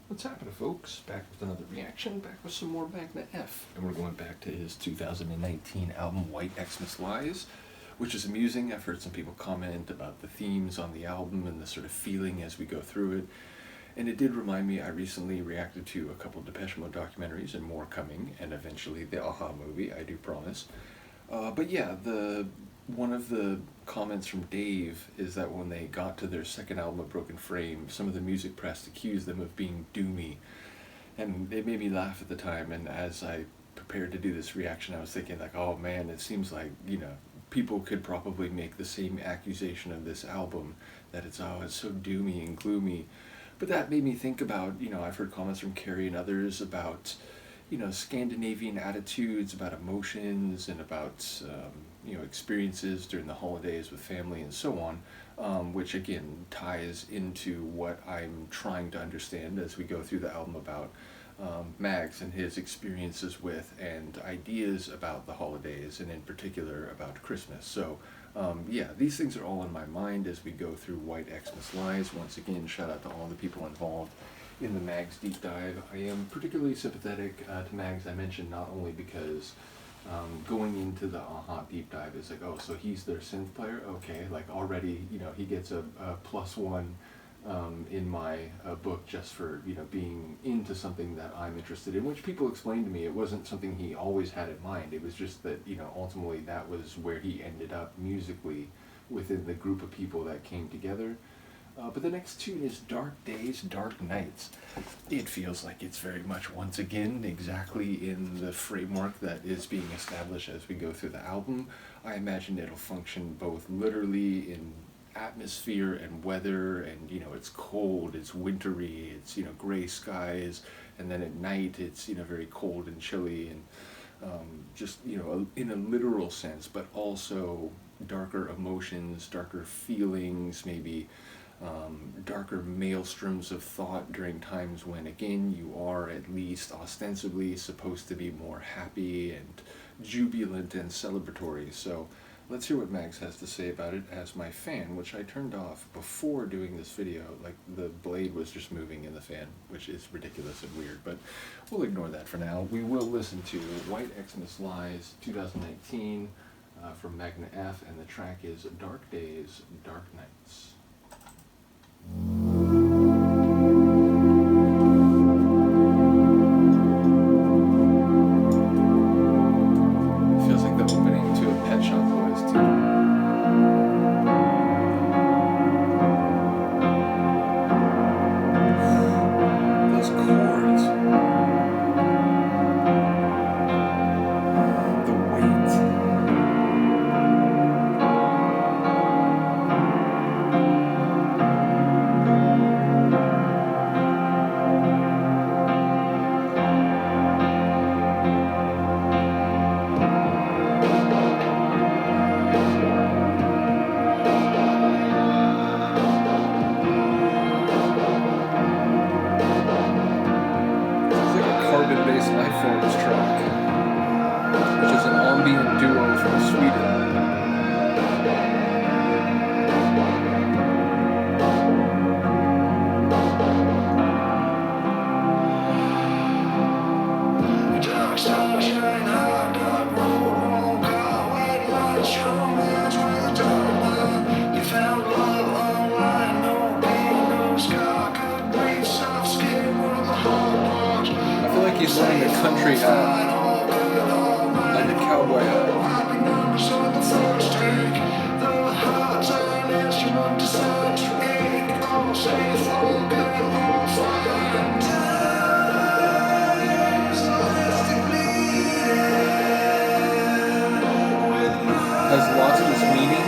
What's happening, folks? Back with another reaction, back with some more Magne F. And we're going back to his 2019 album, White Xmas Lies, which is amusing. I've heard some people comment about the themes on the album and the sort of feeling as we go through it. And it did remind me, I recently reacted to a couple of Depeche Mode documentaries, and more coming, and eventually the Aha movie, I do promise. But yeah, one of the comments from Dave is that when they got to their second album, A Broken Frame, some of the music press accused them of being doomy. And it made me laugh at the time, and as I prepared to do this reaction, I was thinking like, oh man, it seems like, people could probably make the same accusation of this album, that it's so doomy and gloomy. But that made me think about, I've heard comments from Carrie and others about, Scandinavian attitudes, about emotions, and about, experiences during the holidays with family and so on, which again ties into what I'm trying to understand as we go through the album about Mags and his experiences with and ideas about the holidays, and in particular about Christmas. So yeah, these things are all in my mind as we go through White Xmas Lies. Once again, shout out to all the people involved in the Mags deep dive. I am particularly sympathetic to Mags, I mentioned, not only because going into the Aha deep dive is like, oh, so he's their synth player? Okay, like already, he gets a +1 in my book just for, being into something that I'm interested in, which people explained to me it wasn't something he always had in mind. It was just that, ultimately that was where he ended up musically within the group of people that came together. But the next tune is Dark Days, Dark Nights. It feels like it's very much, once again, exactly in the framework that is being established as we go through the album. I imagine it'll function both literally in atmosphere and weather, and it's cold, it's wintry, it's gray skies, and then at night it's very cold and chilly, and just in a literal sense, but also darker emotions, darker feelings, maybe darker maelstroms of thought during times when, again, you are at least ostensibly supposed to be more happy and jubilant and celebratory. So let's hear what Mags has to say about it. As my fan, which I turned off before doing this video, like the blade was just moving in the fan, which is ridiculous and weird, but we'll ignore that for now. We will listen to White Xmas Lies 2019 from Magne F, and the track is Dark Days, Dark Nights. Feels like the opening to a Pet Shop Boys too. Those chords. The weight. Carbon-based life forms track, which is an ambient duo from Sweden. He's wearing a country hat and a cowboy hat. Has lost its meaning.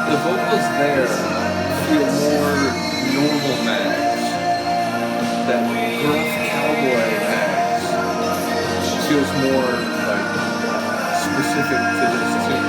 The vocals there feel more normal Mags. That gruff cowboy Mags feels more like specific to this tune.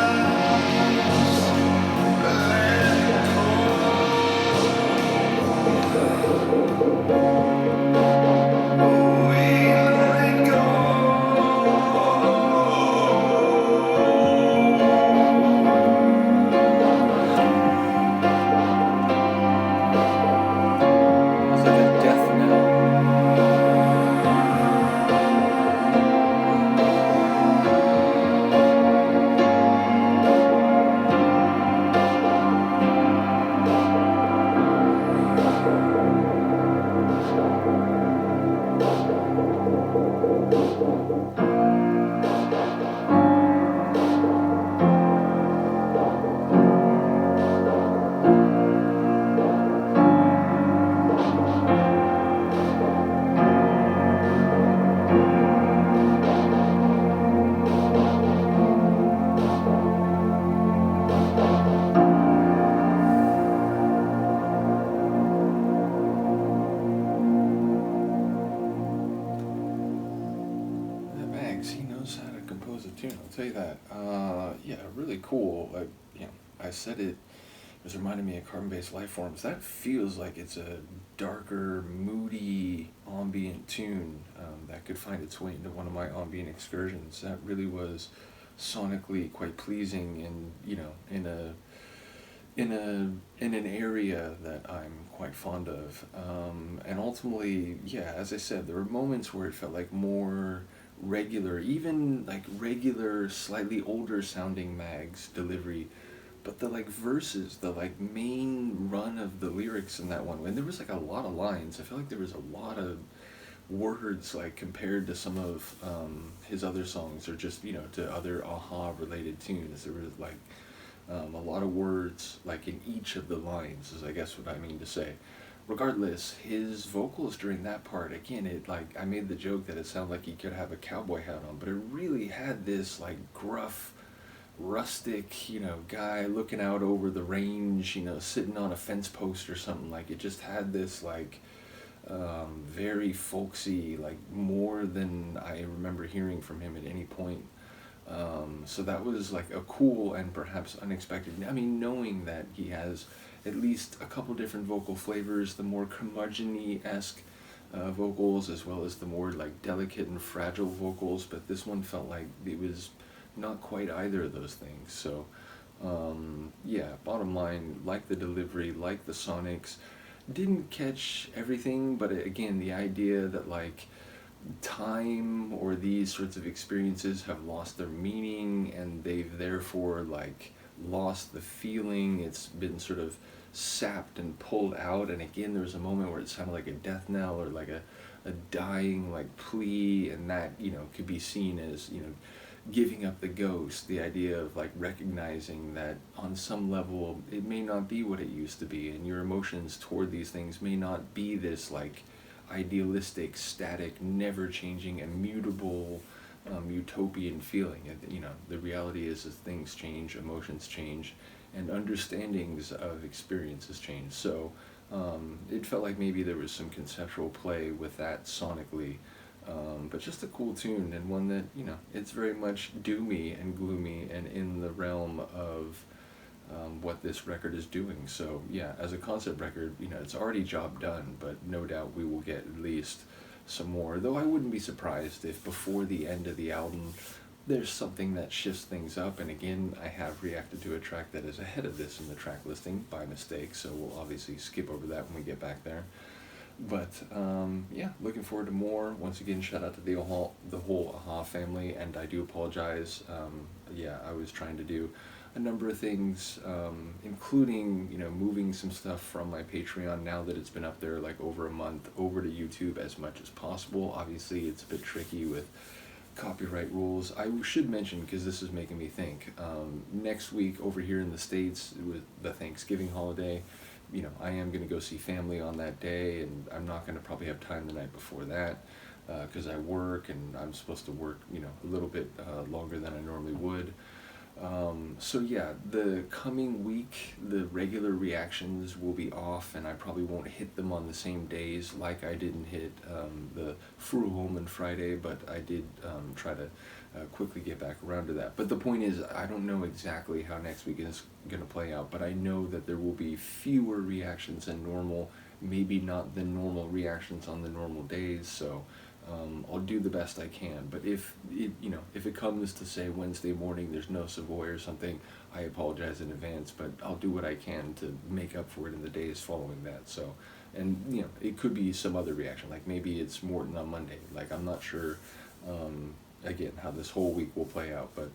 Really cool. I said it was reminding me of carbon-based life forms. That feels like it's a darker, moody, ambient tune that could find its way into one of my ambient excursions. That really was sonically quite pleasing, and in an area that I'm quite fond of. And ultimately, yeah, as I said, there were moments where it felt like more regular, even like regular, slightly older sounding Mags delivery, but the like verses, the like main run of the lyrics in that one, when there was like a lot of lines, I feel like there was a lot of words, like compared to some of his other songs, or just to other Aha related tunes. There was like a lot of words like in each of the lines, is I guess what I mean to say. Regardless, his vocals during that part, again, I made the joke that it sounded like he could have a cowboy hat on, but it really had this like gruff, rustic, guy looking out over the range, sitting on a fence post or something. Like, it just had this like very folksy, like more than I remember hearing from him at any point. So that was like a cool and perhaps unexpected. I mean, knowing that he has at least a couple different vocal flavors, the more curmudgeon-y-esque vocals, as well as the more like delicate and fragile vocals, but this one felt like it was not quite either of those things. So yeah, bottom line, like the delivery, like the sonics. Didn't catch everything, but again, the idea that like time or these sorts of experiences have lost their meaning, and they've therefore like lost the feeling. It's been sort of sapped and pulled out, and again there was a moment where it sounded like a death knell, or like a dying like plea, and that could be seen as giving up the ghost, the idea of like recognizing that on some level it may not be what it used to be, and your emotions toward these things may not be this like idealistic, static, never changing, immutable utopian feeling. The reality is that things change, emotions change, and understandings of experiences change. So it felt like maybe there was some conceptual play with that sonically, but just a cool tune, and one that it's very much doomy and gloomy and in the realm of what this record is doing. So yeah, as a concept record, it's already job done, but no doubt we will get at least some more, though I wouldn't be surprised if before the end of the album there's something that shifts things up. And again, I have reacted to a track that is ahead of this in the track listing by mistake, so we'll obviously skip over that when we get back there. But yeah, looking forward to more. Once again, shout out to the whole Aha family, and I do apologize. Yeah, I was trying to do a number of things, including moving some stuff from my Patreon, now that it's been up there like over a month, over to YouTube as much as possible. Obviously it's a bit tricky with copyright rules. I should mention, because this is making me think, next week over here in the States with the Thanksgiving holiday, I am going to go see family on that day, and I'm not going to probably have time the night before that because I work, and I'm supposed to work a little bit longer than I normally would. So yeah, the coming week, the regular reactions will be off, and I probably won't hit them on the same days, like I didn't hit the Furuholmen Friday, but I did try to quickly get back around to that. But the point is, I don't know exactly how next week is going to play out, but I know that there will be fewer reactions than normal, maybe not the normal reactions on the normal days, so I'll do the best I can. But if it comes to, say, Wednesday morning, there's no Savoy or something, I apologize in advance, but I'll do what I can to make up for it in the days following that. So, and it could be some other reaction, like maybe it's Morton on Monday. Like, I'm not sure, again, how this whole week will play out, but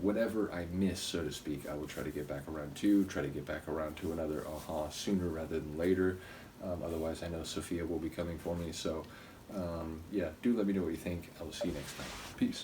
whatever I miss, so to speak, I will try to get back around to, another aha sooner rather than later. Otherwise, I know Sophia will be coming for me, so yeah, do let me know what you think. I will see you next time. Peace.